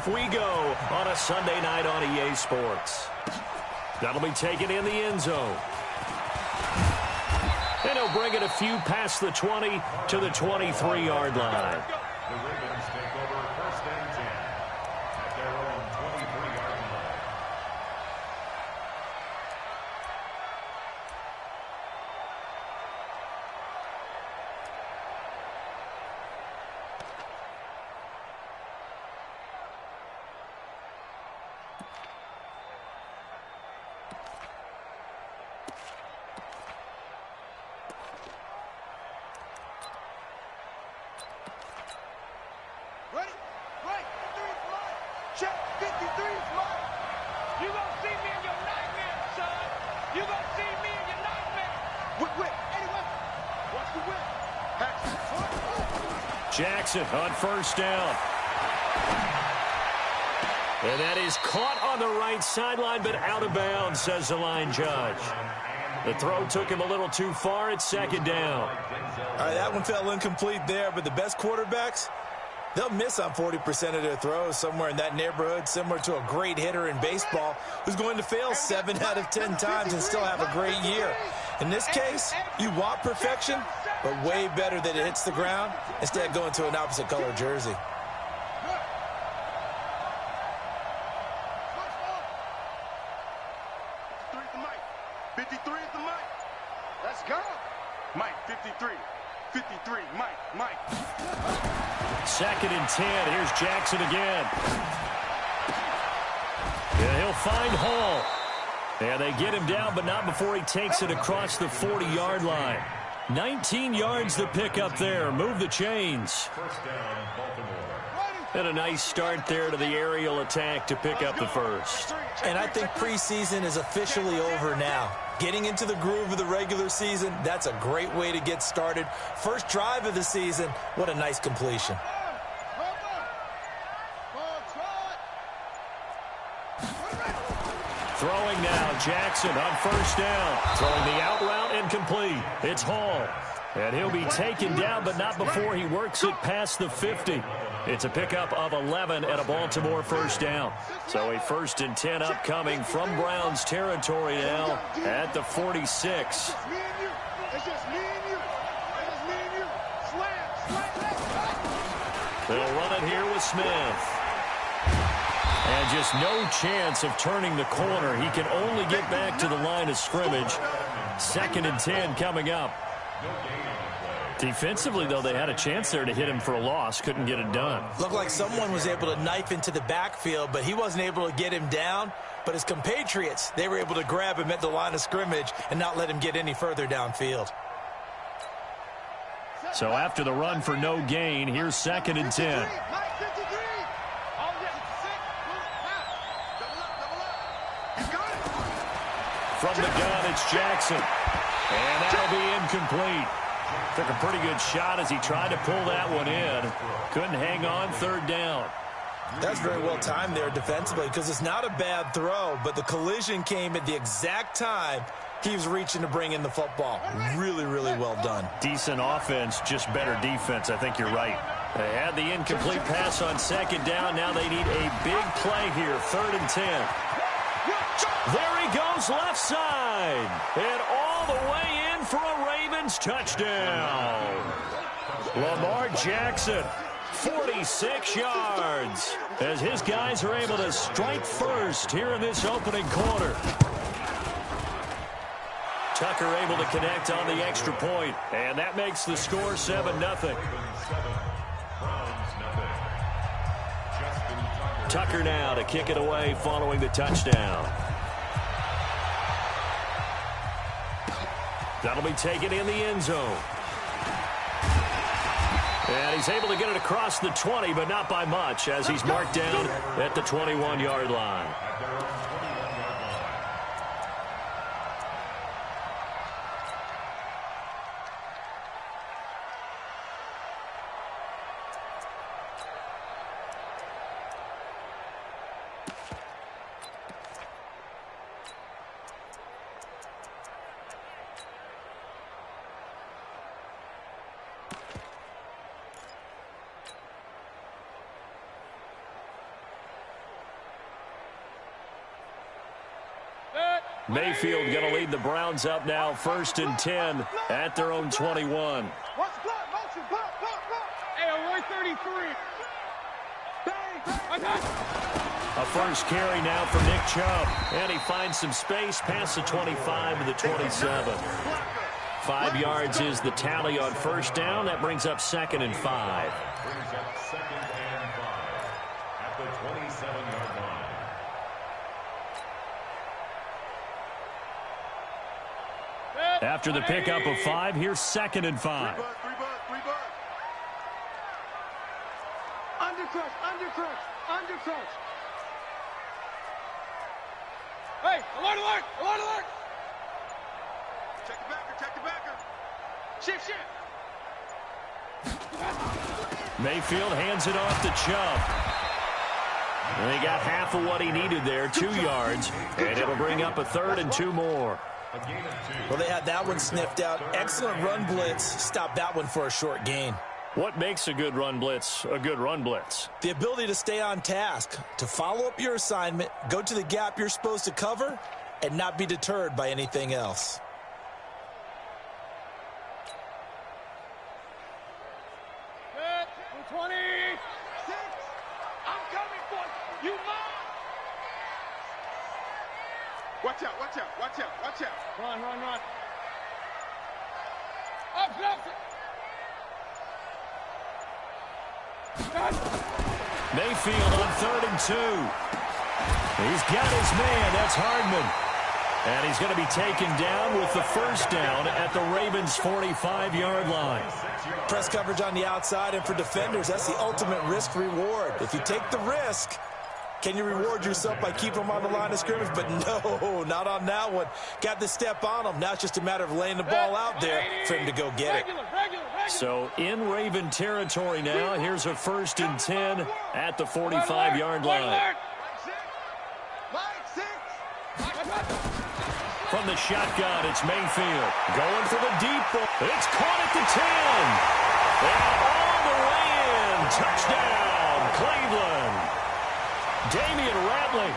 off we go on a Sunday night on EA Sports. That'll be taken in the end zone. And he'll bring it a few past the 20 to the 23-yard line. The Ravens take over 1st and 10 at their own 23-yard line. Ready? Right. 53 is mine. Check. 53 is mine. You gonna see me in your nightmare, son. You gonna see me in your nightmare. Whip. Anyway. Watch the whip. Jackson on 1st down. And that is caught on the right sideline, but out of bounds, says the line judge. The throw took him a little too far at 2nd down. All right, that one fell incomplete there, but the best quarterbacks, they'll miss on 40% of their throws, somewhere in that neighborhood, similar to a great hitter in baseball who's going to fail 7 out of 10 times and still have a great year. In this case, you want perfection, but way better that it hits the ground instead of going to an opposite color jersey. 53 is the mic. Let's go. Mike, 53. 53, Mike. 2nd and 10. Here's Jackson again. And he'll find Hall. And they get him down, but not before he takes it across the 40-yard line. 19 yards to pick up there. Move the chains. 1st down, Baltimore. And a nice start there to the aerial attack to pick up the first. And I think preseason is officially over now. Getting into the groove of the regular season, that's a great way to get started. First drive of the season, what a nice completion. Throwing now, Jackson on 1st down. Throwing the out route incomplete. It's Hall. And he'll be taken down, but not before he works it past the 50. It's a pickup of 11 and a Baltimore 1st down. So a 1st and 10 upcoming from Browns territory now at the 46. It's just me and you. It's just me and you. Slam. They'll run it here with Smith. And just no chance of turning the corner. He can only get back to the line of scrimmage. 2nd and 10 coming up. Defensively, though, they had a chance there to hit him for a loss. Couldn't get it done. Looked like someone was able to knife into the backfield, but he wasn't able to get him down. But his compatriots, they were able to grab him at the line of scrimmage and not let him get any further downfield. So after the run for no gain, here's 2nd and 10. From the gun, it's Jackson. And that'll be incomplete. Took a pretty good shot as he tried to pull that one in. Couldn't hang on 3rd down. That's very well timed there defensively because it's not a bad throw, but the collision came at the exact time he was reaching to bring in the football. Really, really well done. Decent offense, just better defense. I think you're right. They had the incomplete pass on 2nd down. Now they need a big play here, 3rd and 10. There he goes left side. And all the way in for a Ravens touchdown. Lamar Jackson, 46 yards, as his guys are able to strike first here in this opening quarter. Tucker able to connect on the extra point, and that makes the score 7-0. Tucker now to kick it away following the touchdown. That'll be taken in the end zone. And he's able to get it across the 20, but not by much, as he's marked down at the 21-yard line. Mayfield going to lead the Browns up now, 1st and 10 at their own 21. A first carry now for Nick Chubb. And he finds some space past the 25 to the 27. 5 yards is the tally on first down. That brings up 2nd and 5. Brings up 2nd and 5 at the 27-yard line. After the pickup of 5, here's 2nd and 5. Undercrush. Hey, alert! Check the backer. Shift. Mayfield hands it off to Chubb. And he got half of what he needed there, 2 yards. And it'll bring up a 3rd and 2 more. Well, they had that one sniffed out. Excellent run blitz. Stopped that one for a short gain. What makes a good run blitz a good run blitz? The ability to stay on task, to follow up your assignment, go to the gap you're supposed to cover, and not be deterred by anything else. Good. 26. I'm coming for you. You mine. Watch out. Run. Up. Mayfield on 3rd and 2. He's got his man. That's Hardman. And he's going to be taken down with the first down at the Ravens' 45-yard line. Press coverage on the outside, and for defenders, that's the ultimate risk-reward. If you take the risk, can you reward yourself by keeping them on the line of scrimmage? But no, not on that one. Got the step on him. Now it's just a matter of laying the ball out there for him to go get it. So in Raven territory now, here's a 1st and 10 at the 45-yard line. From the shotgun, it's Mayfield going for the deep ball. It's caught at the 10. And all the way in. Touchdown, Cleveland. Damian Ratley,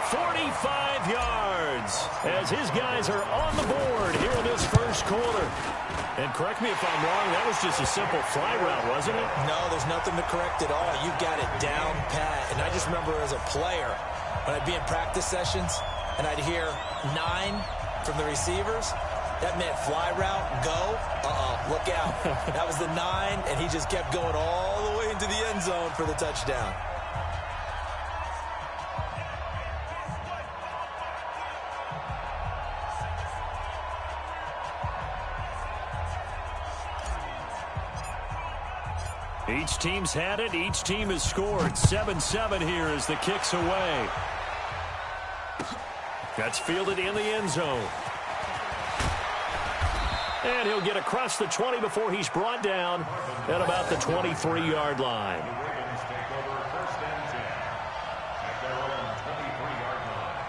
45 yards, as his guys are on the board here in this first quarter. And correct me if I'm wrong, that was just a simple fly route, wasn't it? No, there's nothing to correct at all. You've got it down pat. And I just remember as a player, when I'd be in practice sessions and I'd hear 9 from the receivers, that meant fly route, go, look out. That was the 9, and he just kept going all the way into the end zone for the touchdown. Each team's had it. Each team has scored. 7-7 here as the kick's away. That's fielded in the end zone. And he'll get across the 20 before he's brought down at about the 23-yard line. The Ravens take over 1st and 10 at their own 23-yard line.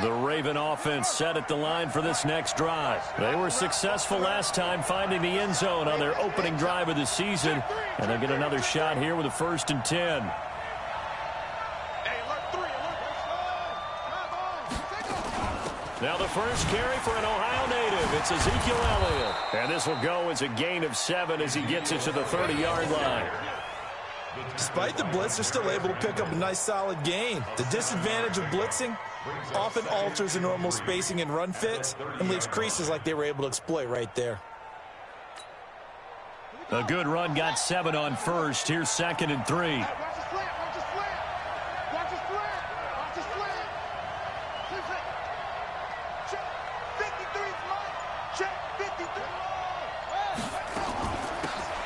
The Raven offense set at the line for this next drive. They were successful last time finding the end zone on their opening drive of the season. And they'll get another shot here with a 1st and 10. Now the first carry for an Ohio native. It's Ezekiel Elliott. And this will go as a gain of 7 as he gets it to the 30-yard line. Despite the blitz, they're still able to pick up a nice solid gain. The disadvantage of blitzing often alters the normal spacing and run fits and leaves creases like they were able to exploit right there. A good run got 7 on first. Here's 2nd and 3.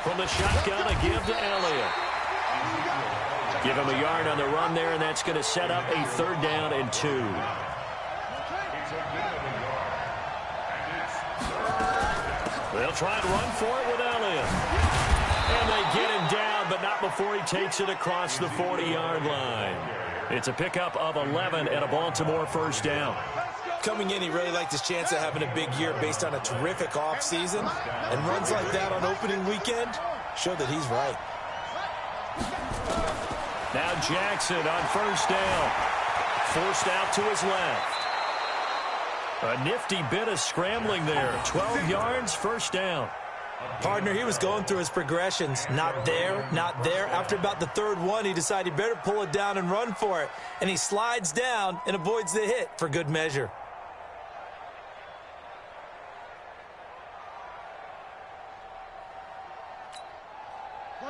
From the shotgun, a give to Elliott. Give him a yard on the run there, and that's going to set up a 3rd down and 2. They'll try and run for it with Elliott. And they get him down, but not before he takes it across the 40-yard line. It's a pickup of 11 and a Baltimore 1st down. Coming in, he really liked his chance of having a big year based on a terrific offseason. And runs like that on opening weekend show that he's right. Now Jackson on first down. Forced out to his left. A nifty bit of scrambling there. 12 yards, first down. Partner, he was going through his progressions. Not there, not there. After about the third one, he decided he better pull it down and run for it. And he slides down and avoids the hit for good measure.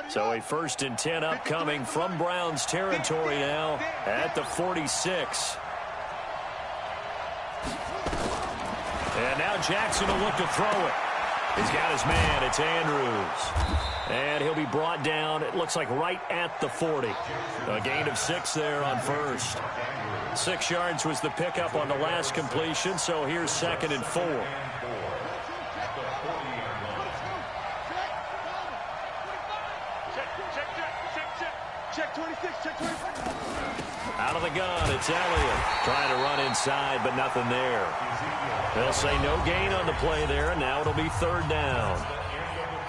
So a 1st and 10 upcoming from Browns territory now at the 46. And now Jackson will look to throw it. He's got his man. It's Andrews. And he'll be brought down, it looks like, right at the 40. A gain of 6 there on first. 6 yards was the pickup on the last completion, so here's 2nd and 4. Check 26, check 26. Out of the gun, it's Elliott. Trying to run inside, but nothing there. They'll say no gain on the play there, and now it'll be 3rd down.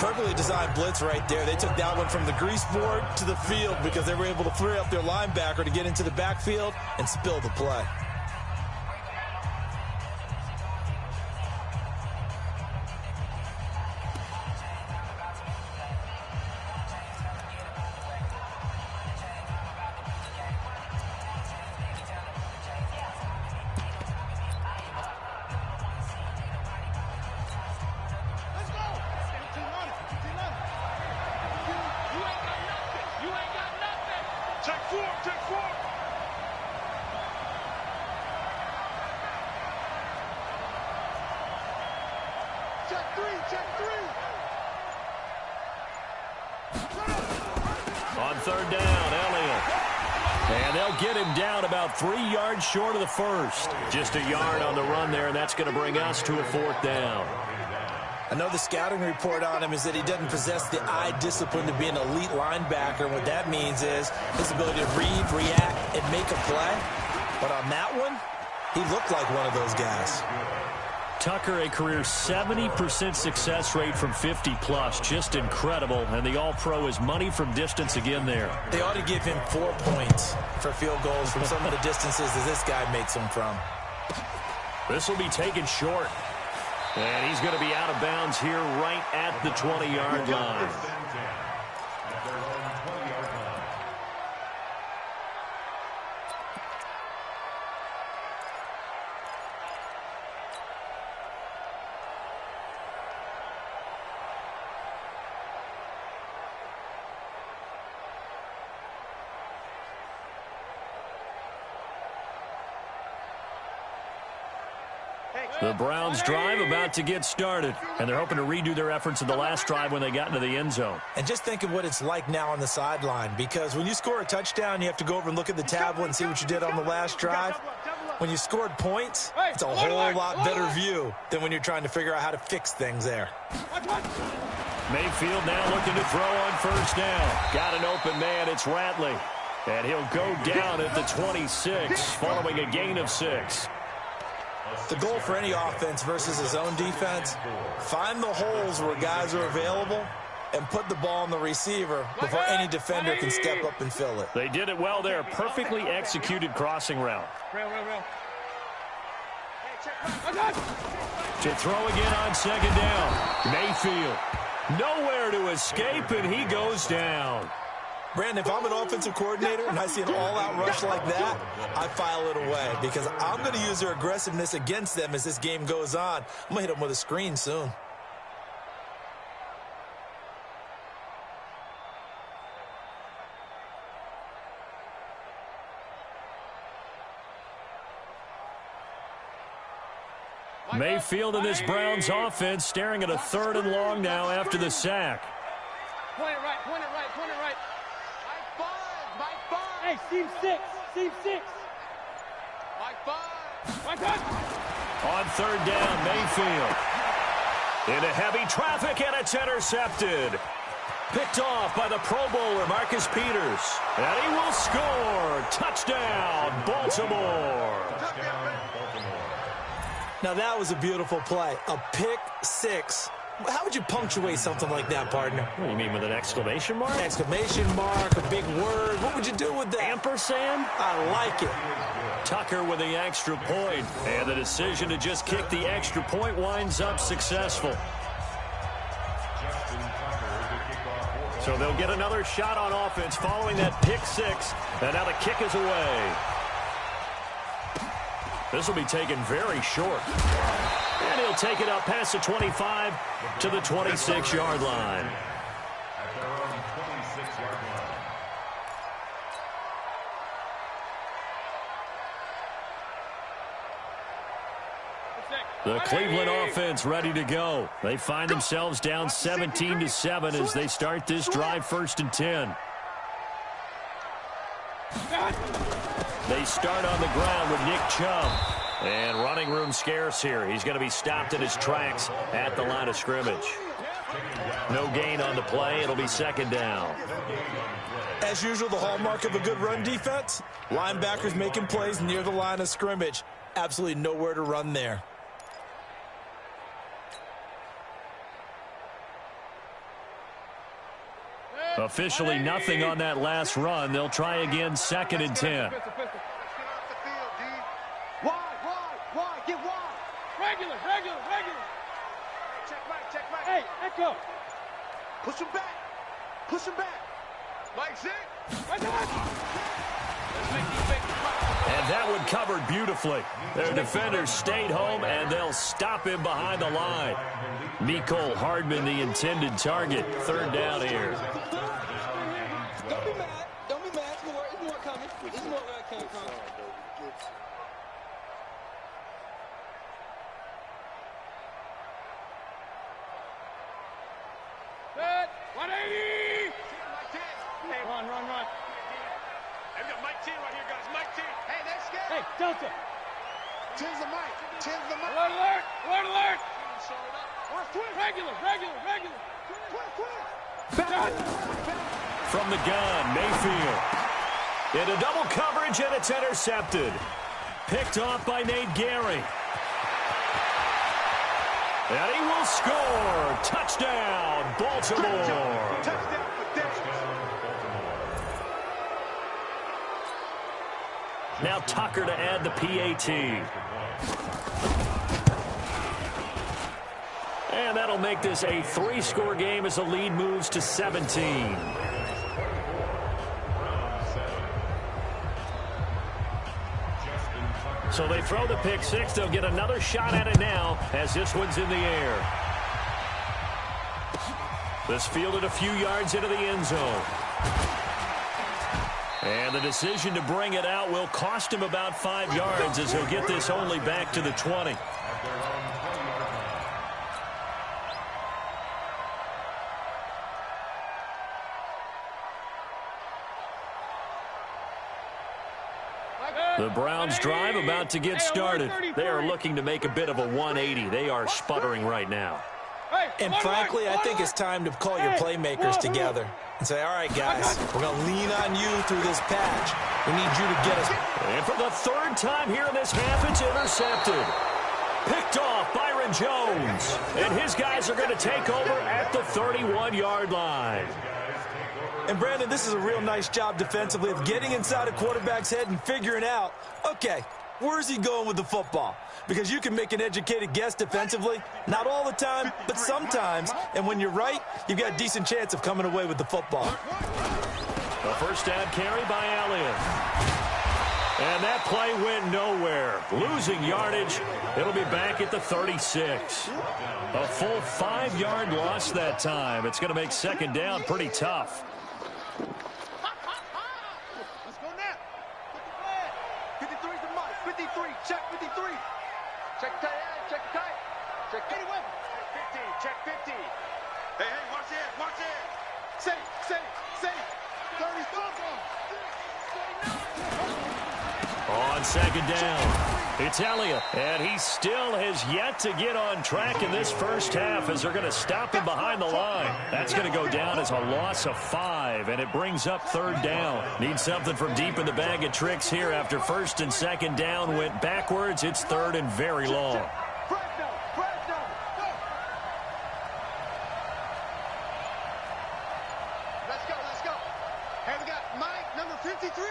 Perfectly designed blitz right there. They took that one from the grease board to the field because they were able to free up their linebacker to get into the backfield and spill the play. On 3rd down, Elliott. And they'll get him down about 3 yards short of the first. Just a yard on the run there, and that's going to bring us to a 4th down. I know the scouting report on him is that he doesn't possess the eye discipline to be an elite linebacker. And what that means is his ability to read, react, and make a play. But on that one, he looked like one of those guys. Tucker, a career 70% success rate from 50-plus. Just incredible. And the All-Pro is money from distance again there. They ought to give him 4 points for field goals from some of the distances that this guy makes them from. This will be taken short. And he's going to be out of bounds here right at the 20-yard line. The Browns drive about to get started, and they're hoping to redo their efforts in the last drive when they got into the end zone. And just think of what it's like now on the sideline, because when you score a touchdown, you have to go over and look at the tablet and see what you did on the last drive. When you scored points, it's a whole lot better view than when you're trying to figure out how to fix things there. Mayfield now looking to throw on 1st down. Got an open man, it's Ratley. And he'll go down at the 26 following a gain of 6. The goal for any offense versus his own defense, find the holes where guys are available and put the ball on the receiver before any defender can step up and fill it. They did it well there. Perfectly executed crossing route. To throw again on 2nd down. Mayfield. Nowhere to escape, and he goes down. Brandon, if I'm an offensive coordinator and I see an all-out rush like that, I file it away because I'm going to use their aggressiveness against them as this game goes on. I'm going to hit them with a screen soon. Mayfield and this Browns offense staring at a 3rd and long now after the sack. Point it right, point it right, point it right. Hey, seam 6, seam 6. Mike 5. On 3rd down, Mayfield. Into heavy traffic, and it's intercepted. Picked off by the Pro Bowler, Marcus Peters. And he will score. Touchdown, Baltimore. Now, that was a beautiful play. A pick six. How would you punctuate something like that, partner? What do you mean, with an exclamation mark? Exclamation mark, a big word. What would you do with that? Ampersand? I like it. Tucker with the extra point. And the decision to just kick the extra point winds up successful. So they'll get another shot on offense following that pick six. And now the kick is away. This will be taken very short. And he'll take it up past the 25 to the 26-yard line. At their own 26-yard line. The Cleveland offense ready to go. They find themselves down 17-7 as they start this drive 1st and 10. They start on the ground with Nick Chubb. And running room scarce here. He's going to be stopped in his tracks at the line of scrimmage. No gain on the play. It'll be 2nd down. As usual, the hallmark of a good run defense, linebackers making plays near the line of scrimmage. Absolutely nowhere to run there. Officially nothing on that last run. They'll try again 2nd and 10. Wide, get wide. Regular. Check right. Hey, echo. Push him back. Like it. Right there. And that one covered beautifully. Their defenders stayed home, and they'll stop him behind the line. Mecole Hardman, the intended target. 3rd down here. Don't be mad. It's more coming. It's more where it came from. Good. 180. Hey, run. Hey, we got Mike T right here, guys. Mike T. Hey, they're scared. Hey, Delta. Change the mic. Alert. Regular. From the gun, Mayfield. Into double coverage, and it's intercepted. Picked off by Nate Gary. And he will score. Touchdown, Baltimore. Touchdown for Denver. Now Tucker to add the PAT. And that'll make this a 3-score game as the lead moves to 17. So they throw the pick six. They'll get another shot at it now as this one's in the air. This fielded a few yards into the end zone. And the decision to bring it out will cost him about 5 yards as he'll get this only back to the 20. The Browns drive about to get started. They are looking to make a bit of a 180. They are sputtering right now. And frankly, I think it's time to call your playmakers together and say, all right, guys, we're going to lean on you through this patch. We need you to get us. And for the 3rd time here in this half, it's intercepted. Picked off Byron Jones. And his guys are going to take over at the 31-yard line. And, Brandon, this is a real nice job defensively of getting inside a quarterback's head and figuring out, okay, where's he going with the football? Because you can make an educated guess defensively, not all the time, but sometimes. And when you're right, you've got a decent chance of coming away with the football. A 1st down carry by Elliott. And that play went nowhere. Losing yardage. It'll be back at the 36. A full 5-yard loss that time. It's going to make 2nd down pretty tough. Let's go now. 53 to Mike. 53. Check 53. Check tight. Check tight. Check 81. Check 50. Check 50. Hey, watch it. Say. 34. On 2nd down, it's Elliott, and he still has yet to get on track in this first half as they're going to stop him behind the line. That's going to go down as a loss of 5, and it brings up 3rd down. Need something from deep in the bag of tricks here after 1st and 2nd down went backwards. It's 3rd and very long. Number 53.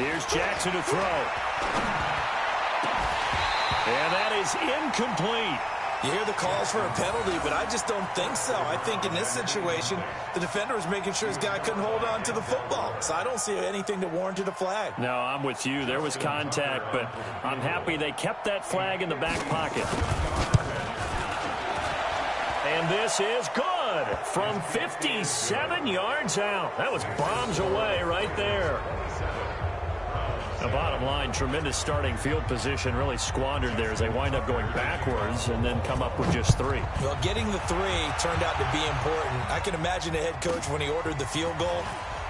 Here's Jackson to throw. And that is incomplete. You hear the calls for a penalty, but I just don't think so. I think in this situation, the defender was making sure his guy couldn't hold on to the football. So I don't see anything that warranted a flag. No, I'm with you. There was contact, but I'm happy they kept that flag in the back pocket. And this is good from 57 yards out. That was bombs away right there. The bottom line, tremendous starting field position, really squandered there as they wind up going backwards and then come up with just 3. Well, getting the 3 turned out to be important. I can imagine the head coach when he ordered the field goal.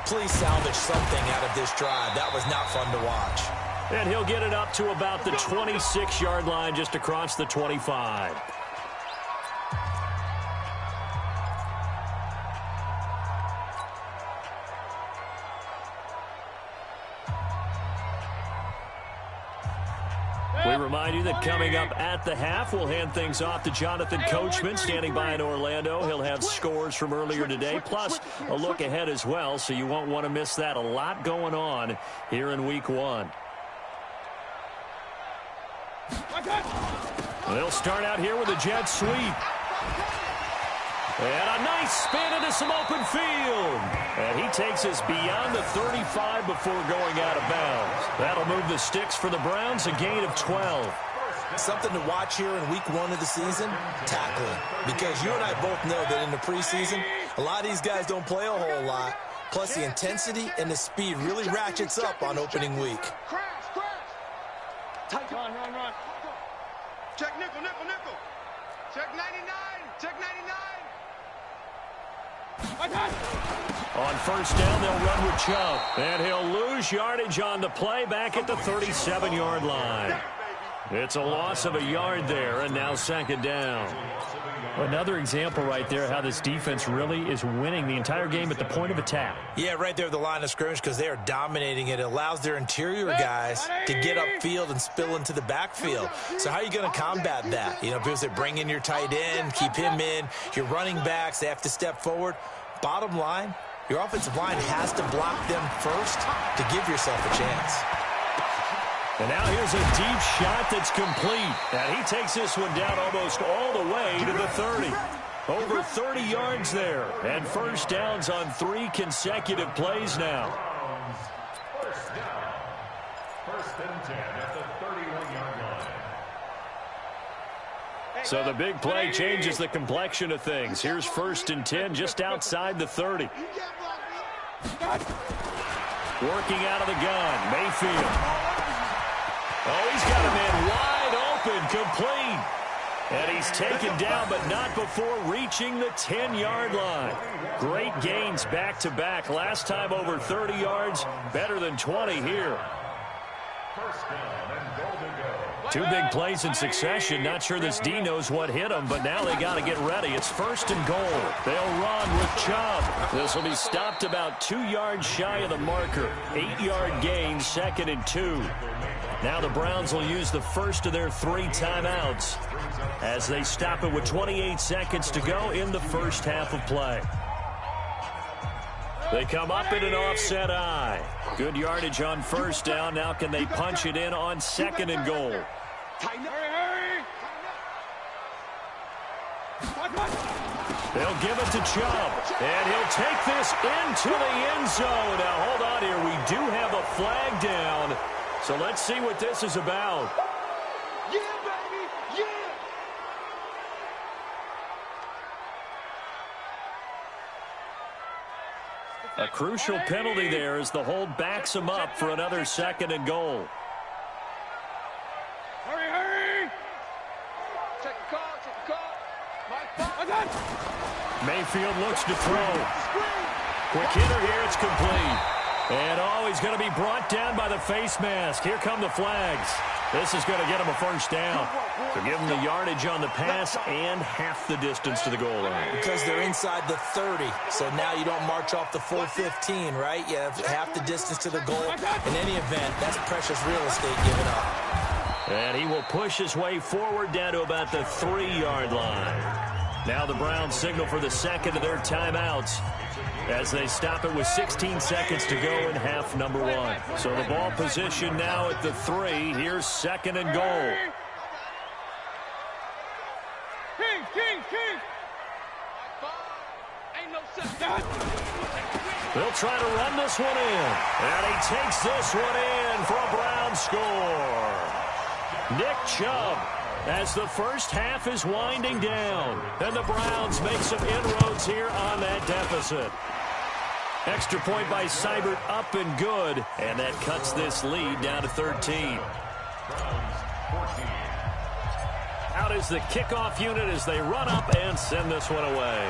Please salvage something out of this drive. That was not fun to watch. And he'll get it up to about the 26-yard line, just across the 25. We remind you that coming up at the half, we'll hand things off to Jonathan Coachman, standing by in Orlando. He'll have scores from earlier today, plus a look ahead as well, so you won't want to miss that. A lot going on here in Week 1. They'll start out here with a jet sweep. And a nice spin into some open field. And he takes us beyond the 35 before going out of bounds. That'll move the sticks for the Browns, a gain of 12. Something to watch here in Week 1 of the season, tackling. Because you and I both know that in the preseason, a lot of these guys don't play a whole lot. Plus, the intensity and the speed really ratchets up on opening week. Run. Check nickel. Check 99. Check 99. On first down, they'll run with Chubb. And he'll lose yardage on the play back at the 37-yard line. It's a loss of a yard there, and now second down. Another example right there how this defense really is winning the entire game at the point of attack. Yeah, right there at the line of scrimmage because they are dominating it. It allows their interior guys to get upfield and spill into the backfield. So how are you going to combat that? You know, because they bring in your tight end, keep him in. Your running backs, they have to step forward. Bottom line, your offensive line has to block them first to give yourself a chance. And now here's a deep shot that's complete. And he takes this one down almost all the way to the 30. Over 30 yards there. And first downs on 3 consecutive plays now. First down. First and 10 at the 31-yard line. So the big play changes the complexion of things. Here's first and 10 just outside the 30. Working out of the gun, Mayfield. Oh, he's got him in wide open, complete. And he's taken down, but not before reaching the 10-yard line. Great gains back-to-back. Last time over 30 yards, better than 20 here. First down and goal to go. 2 big plays in succession. Not sure this D knows what hit him, but now they got to get ready. It's first and goal. They'll run with Chubb. This will be stopped about 2 yards shy of the marker. 8-yard gain, second and 2. Now the Browns will use the first of their 3 timeouts as they stop it with 28 seconds to go in the first half of play. They come up in an offset eye. Good yardage on first down. Now can they punch it in on second and goal? They'll give it to Chubb, and he'll take this into the end zone. Now hold on here. We do have a flag down, so let's see what this is about. Yeah, baby, yeah. A crucial penalty there as the hold backs him up for another second and goal. Hurry. Check the call. Mayfield looks to throw. Quick hitter here, it's complete. And he's going to be brought down by the face mask. Here come the flags. This is going to get him a first down. So give him the yardage on the pass and half the distance to the goal line. Because they're inside the 30, so now you don't march off the full 15, right? You have half the distance to the goal. In any event, that's precious real estate given up. And he will push his way forward down to about the 3-yard line. Now the Browns signal for the second of their timeouts. as they stop it with 16 seconds to go in half number one. So the ball position now at the 3. Here's second and goal. They'll try to run this one in. And he takes this one in for a Brown score. Nick Chubb, as the first half is winding down. And the Browns make some inroads here on that deficit. Extra point by Seibert up and good. And that cuts this lead down to 13. Out is the kickoff unit as they run up and send this one away.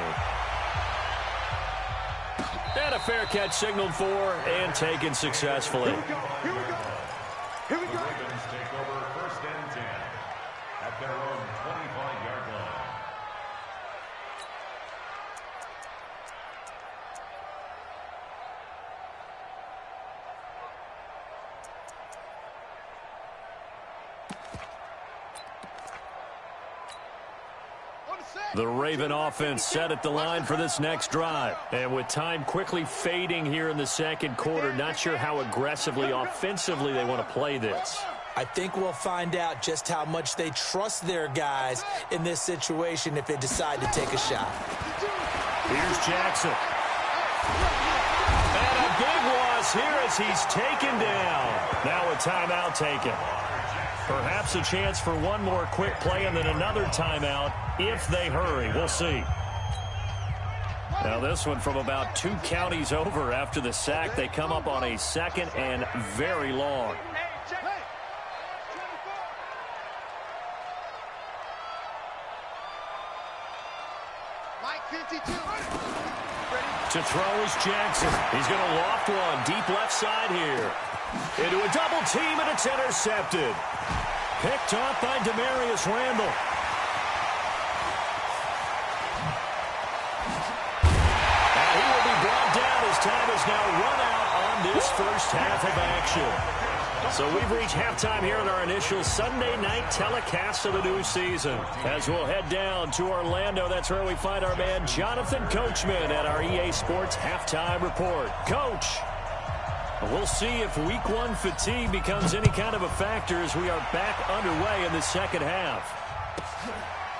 And a fair catch signaled for and taken successfully. Here we go. The Ravens take over first and 10 at their own 25-yard line. The Raven offense set at the line for this next drive. And with time quickly fading here in the second quarter, not sure how aggressively, offensively they want to play this. I think we'll find out just how much they trust their guys in this situation if they decide to take a shot. Here's Jackson. And a big loss here as he's taken down. Now a timeout taken. Perhaps a chance for one more quick play and then another timeout if they hurry. We'll see. Now this one from about 2 counties over after the sack. They come up on a second and very long. To throw is Jackson. He's going to loft one deep left side here. Into a double team, and it's intercepted. Picked off by Demarius Randall. And he will be brought down as time is now run out on this first half of action. So we've reached halftime here in our initial Sunday night telecast of the new season. As we'll head down to Orlando, that's where we find our man Jonathan Coachman at our EA Sports Halftime Report. Coach, we'll see if week 1 fatigue becomes any kind of a factor as we are back underway in the second half.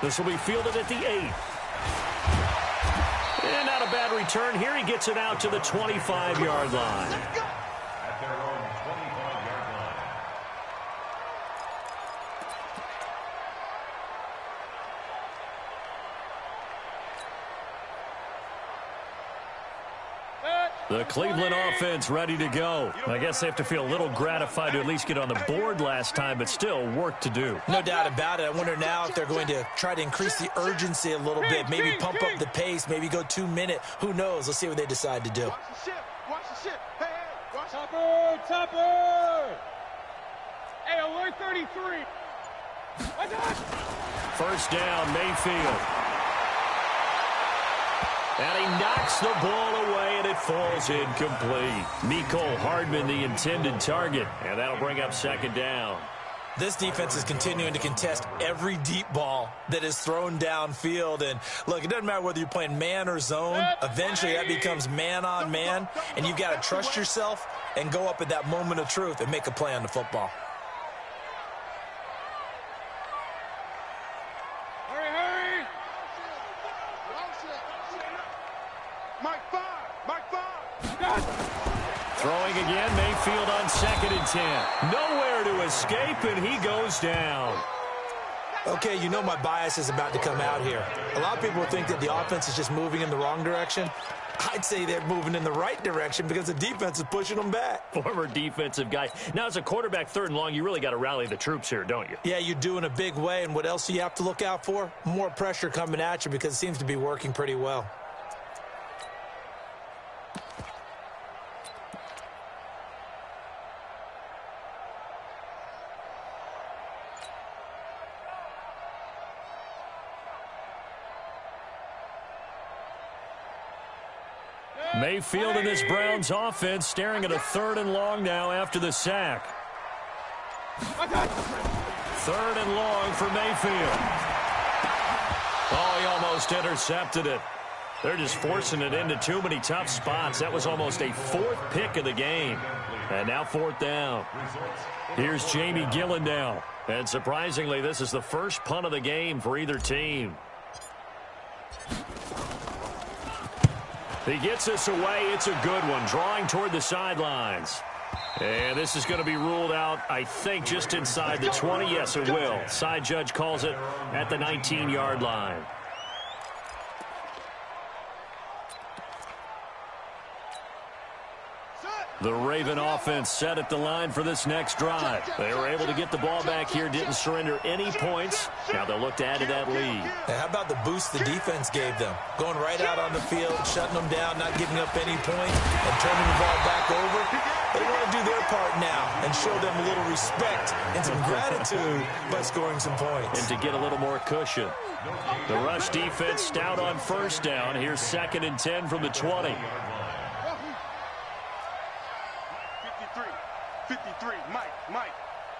This will be fielded at the 8. And not a bad return here. He gets it out to the 25-yard line. At their own 25-yard line. The Cleveland offense ready to go. I guess they have to feel a little gratified to at least get on the board last time, but still work to do. No doubt about it. I wonder now if they're going to try to increase the urgency a little bit, maybe pump up the pace, maybe go 2 minute. Who knows? Let's see what they decide to do. Watch the ship. Hey, watch Topper! Hey, alert 33. First down, Mayfield. And he knocks the ball away, and it falls incomplete. Mecole Hardman, the intended target, and that'll bring up second down. This defense is continuing to contest every deep ball that is thrown downfield. And, look, it doesn't matter whether you're playing man or zone. Eventually, that becomes man-on-man, and you've got to trust yourself and go up at that moment of truth and make a play on the football. Throwing again, Mayfield on second and 10. Nowhere to escape, and he goes down. Okay, you know my bias is about to come out here. A lot of people think that the offense is just moving in the wrong direction. I'd say they're moving in the right direction because the defense is pushing them back. Former defensive guy. Now, as a quarterback, third and long, you really got to rally the troops here, don't you? Yeah, you do in a big way, and what else do you have to look out for? More pressure coming at you because it seems to be working pretty well. Mayfield and this Browns offense staring at a third and long now after the sack. Third and long for Mayfield. Oh, he almost intercepted it. They're just forcing it into too many tough spots. That was almost a fourth pick of the game. And now fourth down. Here's Jamie Gillen now. And surprisingly, this is the first punt of the game for either team. He gets this away. It's a good one, drawing toward the sidelines. And this is going to be ruled out, I think, just inside the 20. Yes, it will. Side judge calls it at the 19-yard line. The Raven offense set at the line for this next drive. They were able to get the ball back here, didn't surrender any points. Now they'll look to add to that lead. Now, how about the boost the defense gave them? Going right out on the field, shutting them down, not giving up any points, and turning the ball back over. They want to do their part now and show them a little respect and some gratitude by scoring some points. And to get a little more cushion. The rush defense stout on first down. Here's 2nd and 10 from the 20. 53, Mike.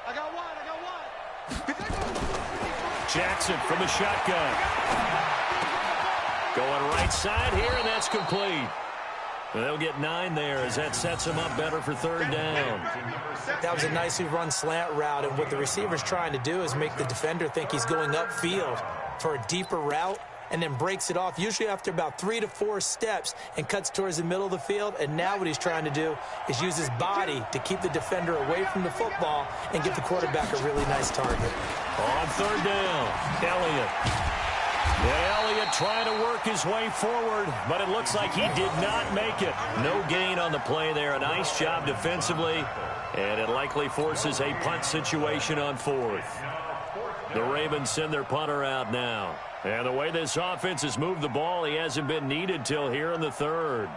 I got one. Jackson from the shotgun. Going right side here, and that's complete. They'll get 9 there as that sets them up better for third down. That was a nicely run slant route, and what the receiver's trying to do is make the defender think he's going upfield for a deeper route, and then breaks it off, usually after about 3 to 4 steps, and cuts towards the middle of the field. And now what he's trying to do is use his body to keep the defender away from the football and give the quarterback a really nice target. On third down, Elliott. And Elliott trying to work his way forward, but it looks like he did not make it. No gain on the play there. A nice job defensively, and it likely forces a punt situation on fourth. The Ravens send their punter out now. And the way this offense has moved the ball, he hasn't been needed till here in the third.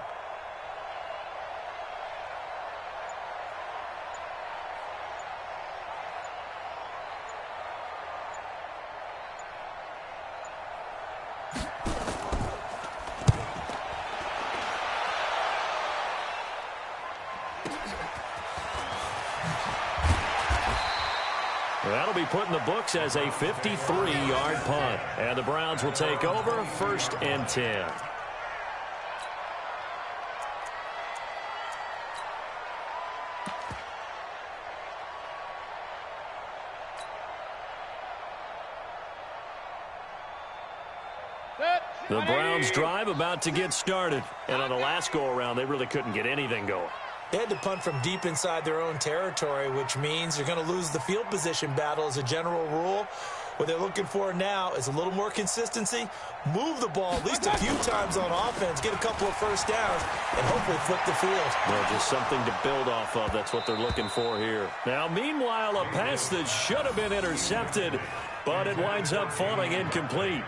That'll be put in the books as a 53-yard punt. And the Browns will take over 1st and 10. The Browns drive about to get started. And on the last go-around, they really couldn't get anything going. They had to punt from deep inside their own territory, which means they're going to lose the field position battle as a general rule. What they're looking for now is a little more consistency, move the ball at least a few times on offense, get a couple of first downs, and hopefully flip the field. Well, just something to build off of. That's what they're looking for here. Now, meanwhile, a pass that should have been intercepted, but it winds up falling incomplete.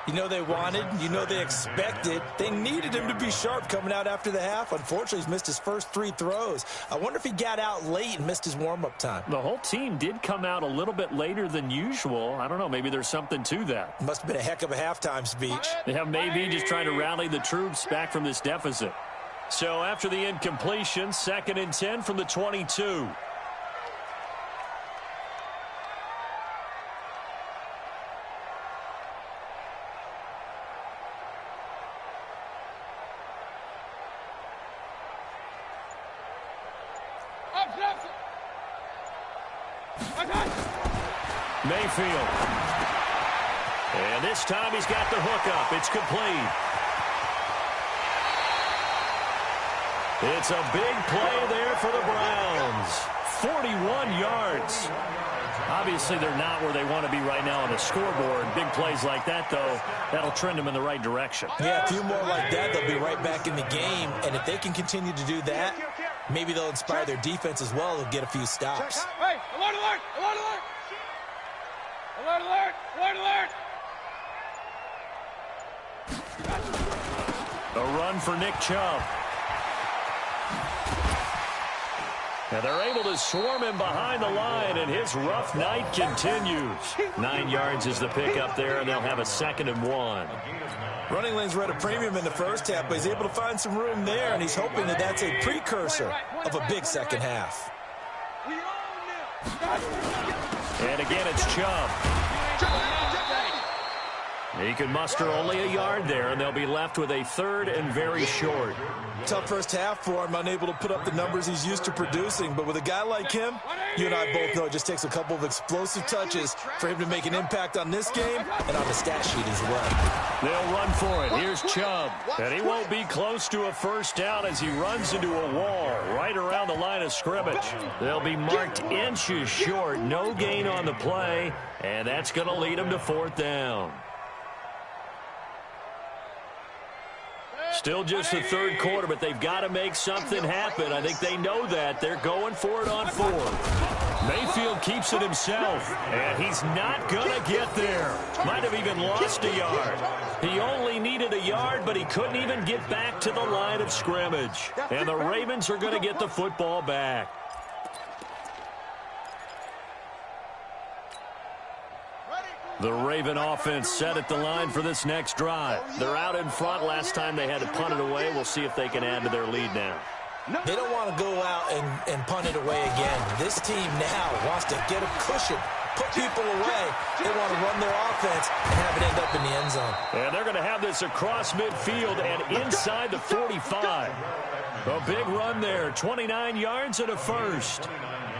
You know they wanted, you know they expected. They needed him to be sharp coming out after the half. Unfortunately, he's missed his first 3 throws. I wonder if he got out late and missed his warm-up time. The whole team did come out a little bit later than usual. I don't know, maybe there's something to that. Must have been a heck of a halftime speech. Yeah, maybe just trying to rally the troops back from this deficit. So after the incompletion, 2nd and 10 from the 22. Mayfield. And this time he's got the hook up. It's complete. It's a big play there for the Browns. 41 yards. Obviously, they're not where they want to be right now on the scoreboard. Big plays like that, though, that'll trend them in the right direction. Yeah, a few more like that, they'll be right back in the game. And if they can continue to do that, maybe they'll inspire their defense as well and get a few stops. Hey, alert, alert, alert, alert. Alert, alert, alert, alert. A run for Nick Chubb. And they're able to swarm him behind the line, and his rough night continues. 9 yards is the pickup there, and they'll have a 2nd and 1. Running lanes were at a premium in the first half, but he's able to find some room there, and he's hoping that that's a precursor of a big second half. And again, it's Chubb. He could muster only a yard there, and they'll be left with a 3rd and very short. Tough first half for him, unable to put up the numbers he's used to producing. But with a guy like him, you and I both know it just takes a couple of explosive touches for him to make an impact on this game and on the stat sheet as well. They'll run for it. Here's Chubb. And he won't be close to a first down as he runs into a wall right around the line of scrimmage. They'll be marked inches short. No gain on the play, and that's going to lead him to 4th down. Still just the 3rd quarter, but they've got to make something happen. I think they know that. They're going for it on 4th. Mayfield keeps it himself, and he's not going to get there. Might have even lost a yard. He only needed a yard, but he couldn't even get back to the line of scrimmage. And the Ravens are going to get the football back. The Raven offense set at the line for this next drive. They're out in front. Last time they had to punt it away. We'll see if they can add to their lead now. They don't want to go out and punt it away again. This team now wants to get a cushion, put people away. They want to run their offense and have it end up in the end zone. And they're going to have this across midfield and inside the 45. A big run there, 29 yards and a first.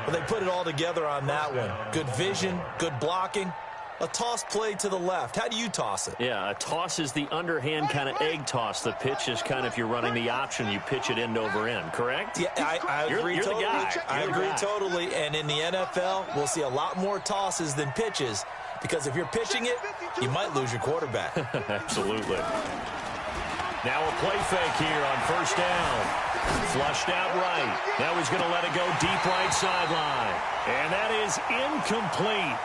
Well, they put it all together on that one. Good vision, good blocking. A toss play to the left. How do you toss it? Yeah, a toss is the underhand kind of egg toss. The pitch is kind of, if you're running the option, you pitch it end over end, correct? Yeah, I agree totally. The guy. I agree totally. And in the NFL, we'll see a lot more tosses than pitches because if you're pitching it, you might lose your quarterback. Absolutely. Now a play fake here on 1st down. Flushed out right. Now he's going to let it go deep right sideline. And that is incomplete.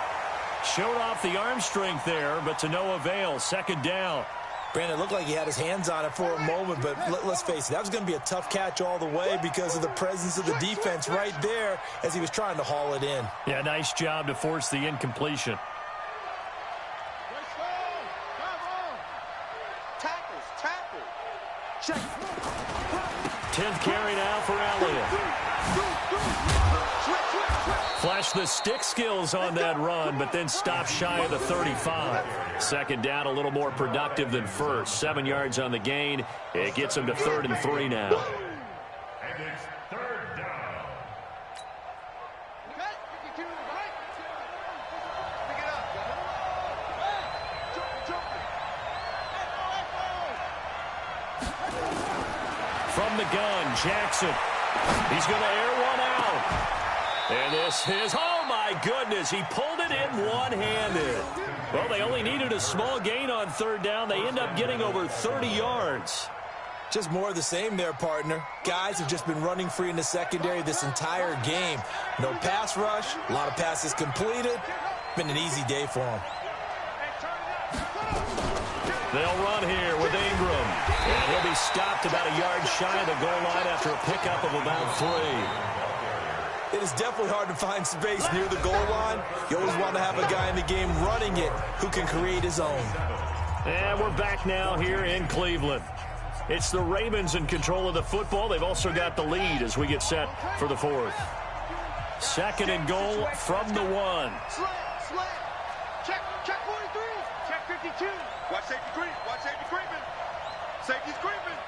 Showed off the arm strength there, but to no avail. 2nd down. Brandon, it looked like he had his hands on it for a moment, but let's face it, that was going to be a tough catch all the way because of the presence of the defense right there as he was trying to haul it in. Yeah, nice job to force the incompletion. Tackle. Check. 10th carry now for Elliott. Flashed the stick skills on that run, but then stopped shy of the 35. 2nd down, a little more productive than first. 7 yards on the gain. It gets him to 3rd and 3 now. And it's 3rd down. From the gun, Jackson. He's going to air one out. And this is, oh my goodness, he pulled it in one-handed. Well, they only needed a small gain on 3rd down. They end up getting over 30 yards. Just more of the same there, partner. Guys have just been running free in the secondary this entire game. No pass rush, a lot of passes completed. Been an easy day for them. They'll run here with Ingram. And he'll be stopped about a yard shy of the goal line after a pickup of about 3. It is definitely hard to find space near the goal line. You always want to have a guy in the game running it who can create his own. And we're back now here in Cleveland. It's the Ravens in control of the football. They've also got the lead as we get set for the 4th. 2nd and goal from the 1. Slant. Check 43. Check 52. Watch safety creeping. Safety's creeping.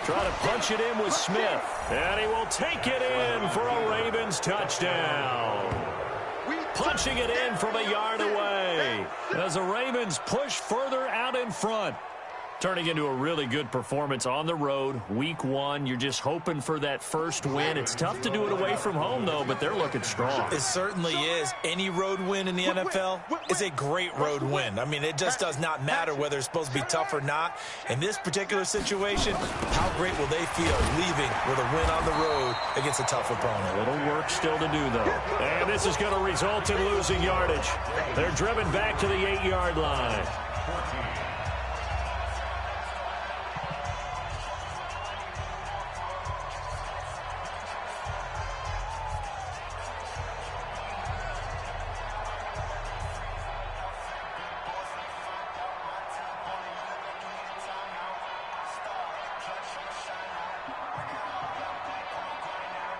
Try to punch it in with Smith. And he will take it in for a Ravens touchdown. Punching it in from a yard away as the Ravens push further out in front. Turning into a really good performance on the road. Week 1, you're just hoping for that first win. It's tough to do it away from home, though, but they're looking strong. It certainly is. Any road win in the NFL is a great road win. I mean, it just does not matter whether it's supposed to be tough or not. In this particular situation, how great will they feel leaving with a win on the road against a tough opponent? A little work still to do, though. And this is going to result in losing yardage. They're driven back to the 8-yard line.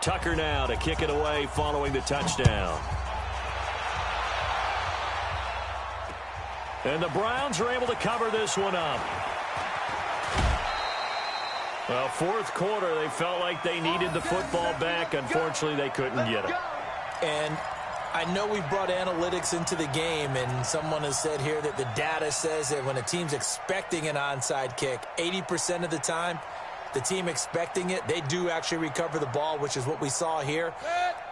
Tucker now to kick it away following the touchdown. And the Browns are able to cover this one up. Well, fourth quarter, they felt like they needed the football back. Unfortunately, they couldn't get it. And I know we've brought analytics into the game, and someone has said here that the data says that when a team's expecting an onside kick, 80% of the time, the team expecting it, they do actually recover the ball, which is what we saw here.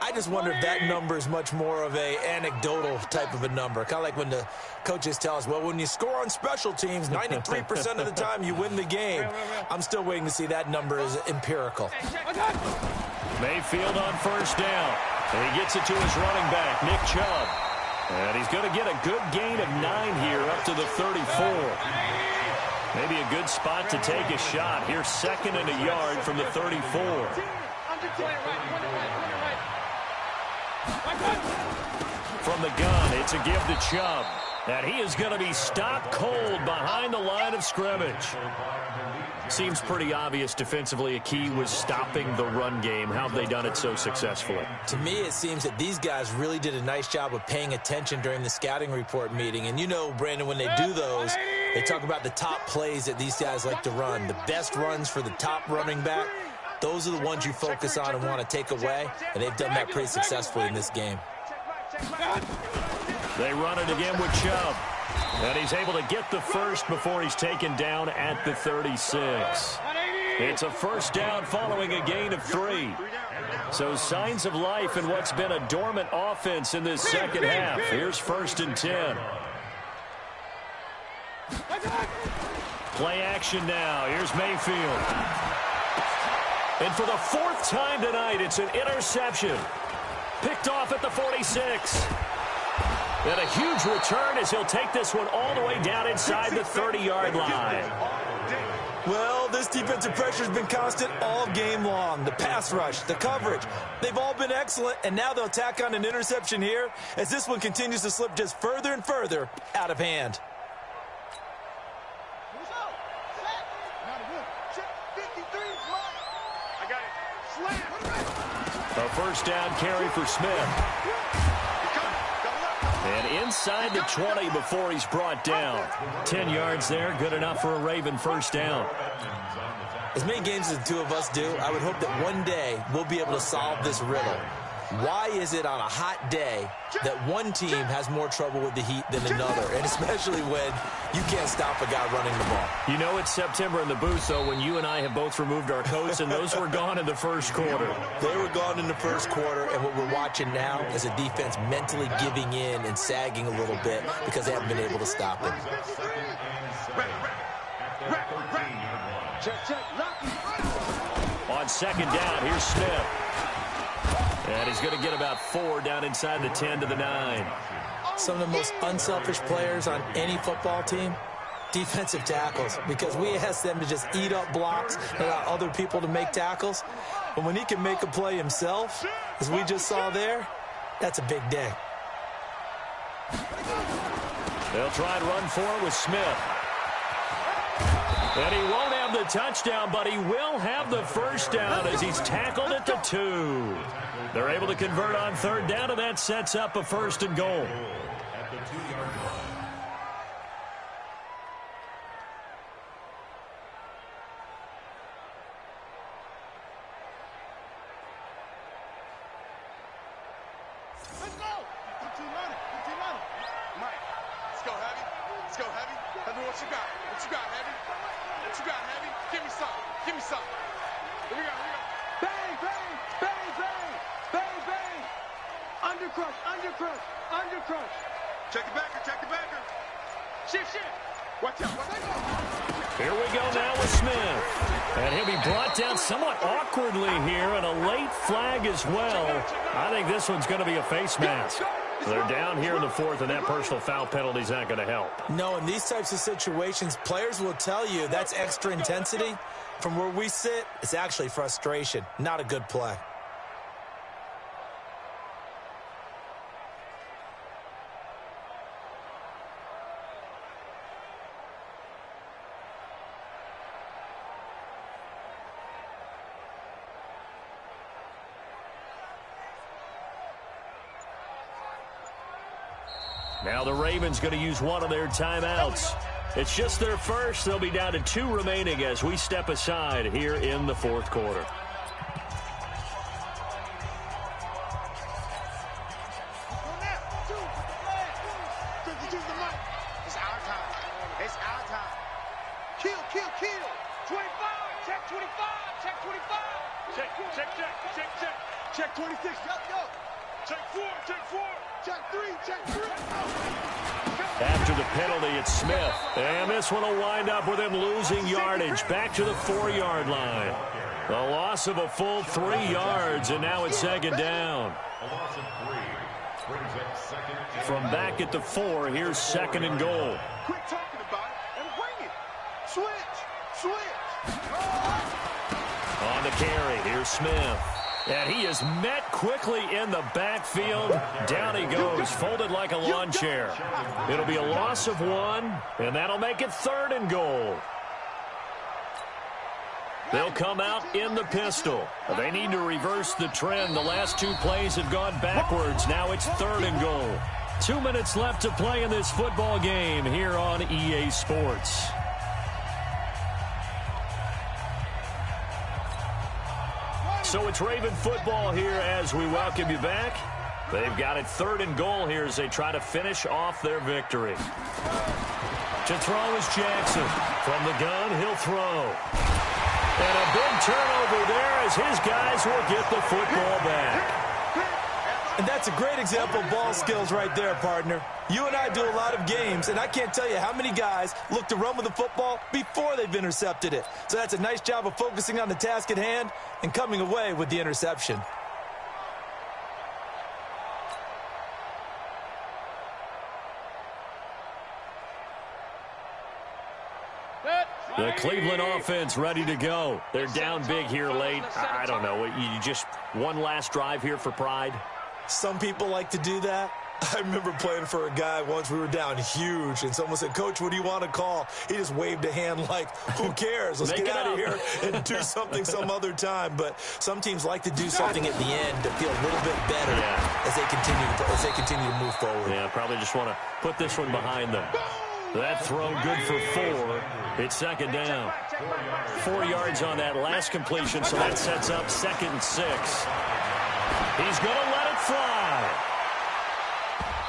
I just wonder if that number is much more of a anecdotal type of a number. Kind of like when the coaches tell us, well, when you score on special teams, 93% of the time you win the game. I'm still waiting to see that number is empirical. Mayfield on first down. And he gets it to his running back, Nick Chubb. And he's going to get a good gain of 9 here up to the 34. Maybe a good spot to take a shot. Here's 2nd and a yard from the 34. From the gun, it's a give to Chubb. And he is going to be stopped cold behind the line of scrimmage. Seems pretty obvious defensively a key was stopping the run game. How have they done it so successfully? To me, it seems that these guys really did a nice job of paying attention during the scouting report meeting. And you know, Brandon, when they do those, they talk about the top plays that these guys like to run. The best runs for the top running back, those are the ones you focus on and want to take away. And they've done that pretty successfully in this game. They run it again with Chubb. And he's able to get the first before he's taken down at the 36. It's a first down following a gain of 3. So signs of life in what's been a dormant offense in this second half. Here's 1st and 10. Play action now. Here's Mayfield. And for the 4th time tonight, it's an interception. Picked off at the 46. And a huge return as he'll take this one all the way down inside the 30-yard line. Well, this defensive pressure has been constant all game long. The pass rush, the coverage, they've all been excellent, and now they'll tack on an interception here as this one continues to slip just further and further out of hand. A first down carry for Smith. And inside the 20 before he's brought down. 10 yards there, good enough for a Raven first down. As many games as the two of us do, I would hope that one day we'll be able to solve this riddle. Why is it on a hot day that one team has more trouble with the heat than another, and especially when you can't stop a guy running the ball? You know it's September in the booth, though, when you and I have both removed our coats, and those were gone in the first quarter. They were gone in the first quarter, and what we're watching now is a defense mentally giving in and sagging a little bit because they haven't been able to stop it. On second down, here's Smith. And he's going to get about 4 down inside the 10 to the 9. Some of the most unselfish players on any football team, defensive tackles, because we ask them to just eat up blocks and allow other people to make tackles. But when he can make a play himself, as we just saw there, that's a big day. They'll try and run for it with Smith. And he won't have the touchdown, but he will have the first down as he's tackled at the 2. They're able to convert on third down, and that sets up a 1st and goal. At the 2-yard line. Let's go! Mike, let's go, Heavy. Let's go, Heavy. Heavy, what you got? What you got, Heavy? What you got, Heavy? Give me some. Give me some. Here we go, here we go. Bang, bang, bang, bang, bang, bang. Undercrush, undercrush, undercrush. Check the backer, check the backer. Shift, shift. Watch out, watch out. Here we go now with Smith. And he'll be brought down somewhat awkwardly here, and a late flag as well. I think this one's going to be a face mask. They're down here in the 4th, and that personal foul penalty is not going to help. No, in these types of situations, players will tell you that's extra intensity. From where we sit, it's actually frustration, not a good play. Now the Ravens going to use one of their timeouts. It's just their first. They'll be down to 2 remaining as we step aside here in the fourth quarter. It's our time. It's our time. Kill, kill, kill. 25. Check 25. Check 25. Check, check, check, check, check. Check 26. Yup, yup. Check 4. Check 4. Check 3. Check 3. After the penalty, it's Smith. And this one will wind up with him losing yardage back to the 4-yard line. The loss of a full 3 yards, and now it's second down. A loss of 3 brings up second. From back at the 4, here's second and goal. Quit talking about it and bring it. Switch. Switch. On the carry, here's Smith. And he is met quickly in the backfield. Down he goes, folded like a lawn chair. It'll be a loss of 1, and that'll make it third and goal. They'll come out in the pistol. They need to reverse the trend. The last 2 plays have gone backwards. Now it's third and goal. 2 minutes left to play in this football game here on EA Sports. So it's Raven football here as we welcome you back. They've got it third and goal here as they try to finish off their victory. To throw is Jackson. From the gun, he'll throw. And a big turnover there as his guys will get the football back. And that's a great example of ball skills right there, partner. You and I do a lot of games, and I can't tell you how many guys look to run with the football before they've intercepted it. So that's a nice job of focusing on the task at hand and coming away with the interception. The Cleveland offense ready to go. They're down big here late. I don't know. You just one last drive here for pride? Some people like to do that. I remember playing for a guy once. We were down huge, and someone said, "Coach, what do you want to call?" He just waved a hand like, who cares? Let's get out of here and do something some other time. But some teams like to do something at the end to feel a little bit better as they continue to move forward. Yeah, probably just want to put this one behind them. That throw good for 4. It's second down. 4 yards on that last completion, so that sets up second and 6. He's going to let it fly.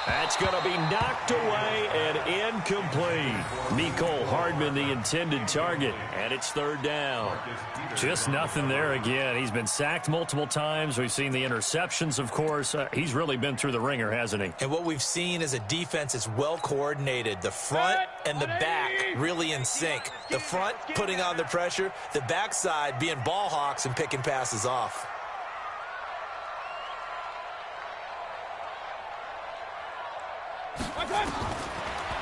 That's going to be knocked away and incomplete. Mecole Hardman, the intended target, and it's third down. Just nothing there again. He's been sacked multiple times. We've seen the interceptions, of course. He's really been through the ringer, hasn't he? And what we've seen is a defense that's well coordinated. The front and the back really in sync. The front putting on the pressure, the backside being ball hawks and picking passes off.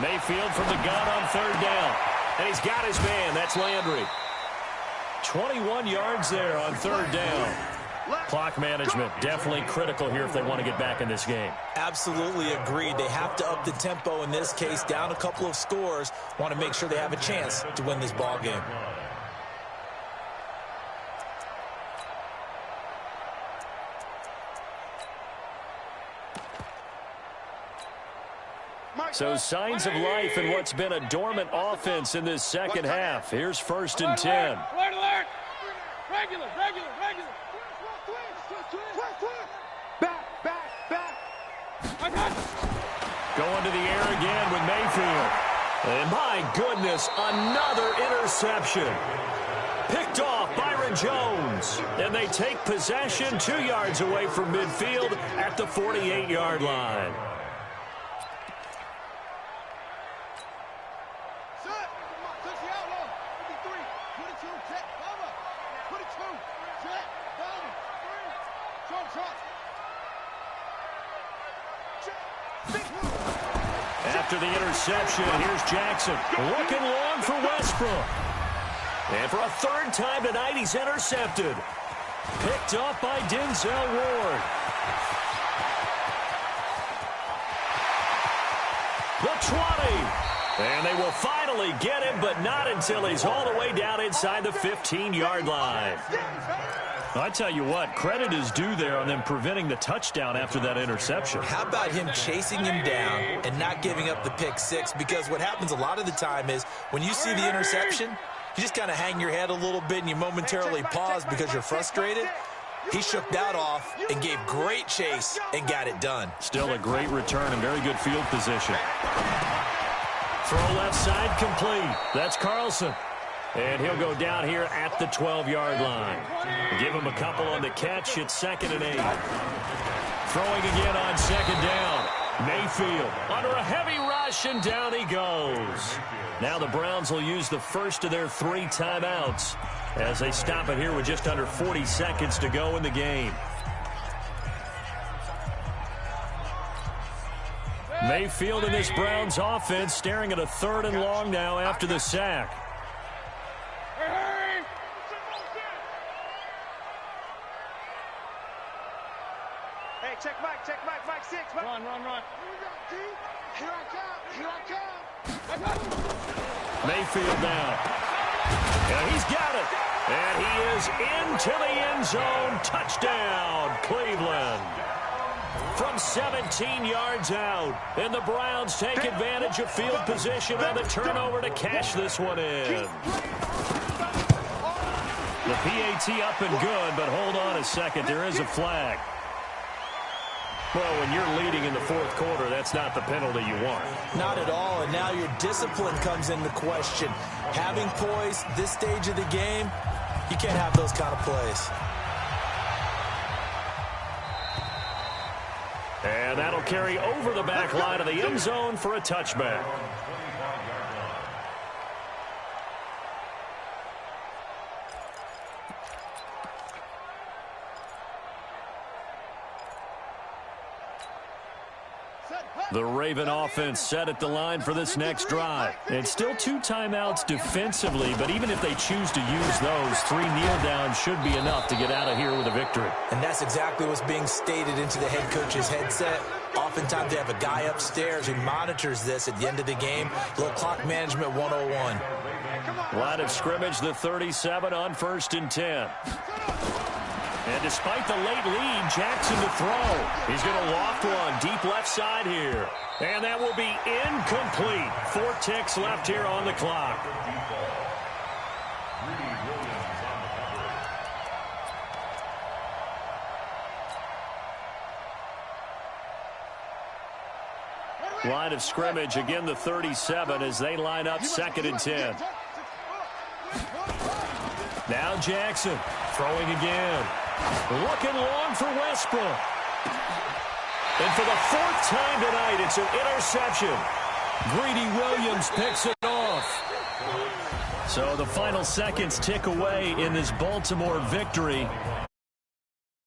Mayfield from the gun on third down. And he's got his man. That's Landry. 21 yards there on third down. Clock management definitely critical here if they want to get back in this game. Absolutely agreed. They have to up the tempo in this case, down a couple of scores. Want to make sure they have a chance to win this ball game. So signs of life in what's been a dormant offense in this second half. Here's first and 10. Alert, alert! Regular. Back. Going to the air again with Mayfield. And my goodness, another interception. Picked off Byron Jones. And they take possession 2 yards away from midfield at the 48-yard line. After the interception, here's Jackson. Looking long for Westbrook. And for a third time tonight, he's intercepted. Picked up by Denzel Ward. The 20. And they will finally get him, but not until he's all the way down inside the 15-yard line. I tell you what, credit is due there on them preventing the touchdown after that interception. How about him chasing him down and not giving up the pick six? Because what happens a lot of the time is when you see the interception, you just kind of hang your head a little bit and you momentarily pause because you're frustrated. He shook that off and gave great chase and got it done. Still a great return and very good field position. Throw left side complete. That's Carlson. And he'll go down here at the 12-yard line. Give him a couple on the catch. It's 2nd and 8. Throwing again on 2nd down. Mayfield under a heavy rush, and down he goes. Now the Browns will use the first of their 3 timeouts as they stop it here with just under 40 seconds to go in the game. Mayfield and this Browns offense staring at a 3rd and long now after the sack. Hey, check Mike 6. Mike. Run. Here I come. Mayfield now. And he's got it. And he is into the end zone. Touchdown, Cleveland. From 17 yards out. And the Browns take advantage of field position on the turnover to cash this one in. The PAT up and good, but hold on a second. There is a flag. Well, when you're leading in the 4th quarter, that's not the penalty you want. Not at all, and now your discipline comes into question. Having poise this stage of the game, you can't have those kind of plays. And that'll carry over the back line of the end zone for a touchback. The Raven offense set at the line for this next drive. And still 2 timeouts defensively, but even if they choose to use those, 3 kneel downs should be enough to get out of here with a victory. And that's exactly what's being stated into the head coach's headset. Oftentimes they have a guy upstairs who monitors this at the end of the game. Little clock management 101. Line of scrimmage, the 37 on 1st and 10. And despite the late lead, Jackson to throw. He's going to loft one deep left side here. And that will be incomplete. 4 ticks left here on the clock. Line of scrimmage, again the 37 as they line up 2nd and 10. Now Jackson throwing again. Looking long for Westbrook. And for the 4th time tonight, it's an interception. Greedy Williams picks it off. So the final seconds tick away in this Baltimore victory.